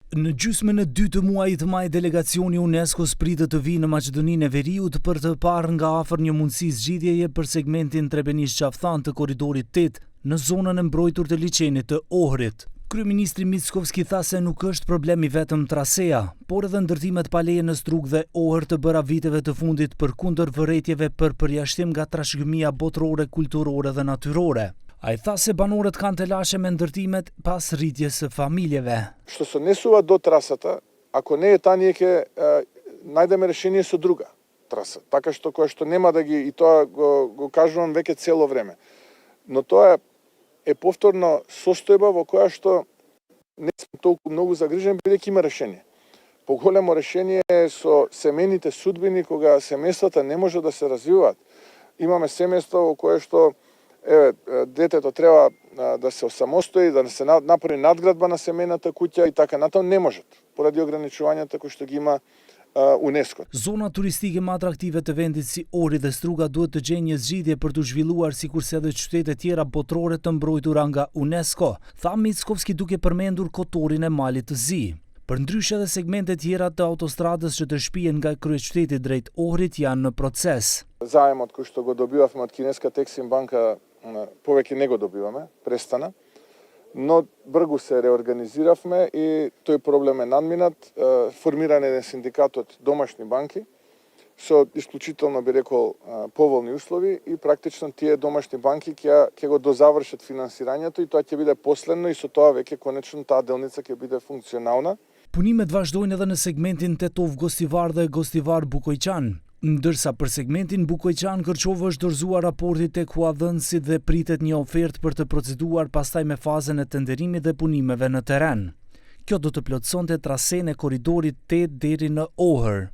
Në gjysmën e dytë të muajit maj, delegacioni UNESCO pritet të vijë në Maqedoninë e Veriut për të parë nga afër një mundësi zgjidhjeje për segmentin Trebenish-Qaftan të korridorit 8 në zonën e mbrojtur të liçenit të Ohrit. Kryeministri Mickovski tha se nuk është problemi vetëm trasea, por edhe ndërtimet pa leje në Strug dhe Ohër të bëra viteve të fundit përkundër vërejtjeve për përjashtim nga trashëgimia botërore, kulturore dhe natyrore. Ai tha se banorët kanë të lashe me ndërtimet pas rritjes së familjeve. Što se ne suva do trasata, ako не е та неке најдеме решение со друга траса. Така што кое што нема да ги, и тоа го кажувам веќе цело време. Но тоа е повторно состојба во која што не сме толку многу загрижени, бидејќи има решение. Поголемо решение е со семејните судбини, кога семејствата не може да се развиваат. Имаме семејство во кое што детето треба да се осамостои, да се направи надградба на семејната куќа и така натаму не можат, поради ограничувањата кои што ги има УНЕСКО. Zona turistike më atraktive të vendit si Ohri dhe Struga duhet të gjejnë një zgjidhje për të zhvilluar sikurse edhe qytete tjera botërore të mbrojtura nga UNESCO, tha Mickovski duke përmendur kotorin e Malit të Zi. Përndryshe edhe segmente tjera të autostradës që të shpihen nga kryeqyteti drejt Ohrit janë në proces. Заемот кој што го добивавме од кинеската Ексим банка повеќе не го добиваме, престана, но бргу се реорганизиравме и тој проблем е надминат. Формирање на синдикатот домашни банки со исклучително би рекол поволни услови и практично тие домашни банки ќе го дозавршат финансирањето и тоа ќе биде последно и со тоа веќе конечно таа делница ќе биде функционална. Punimet vazhdojnë edhe në segmentin Tetov-Gostivar dhe Gostivar-Bukojqan, ndërsa për segmentin Bukojqan-Kërçovë është dorëzuar raporti tek huadhënësit dhe pritet një ofertë për të proceduar pastaj me fazën e tenderimit dhe punimeve në terren. Kjo do të plotësonte trasenë e korridorit 8 deri në Ohër.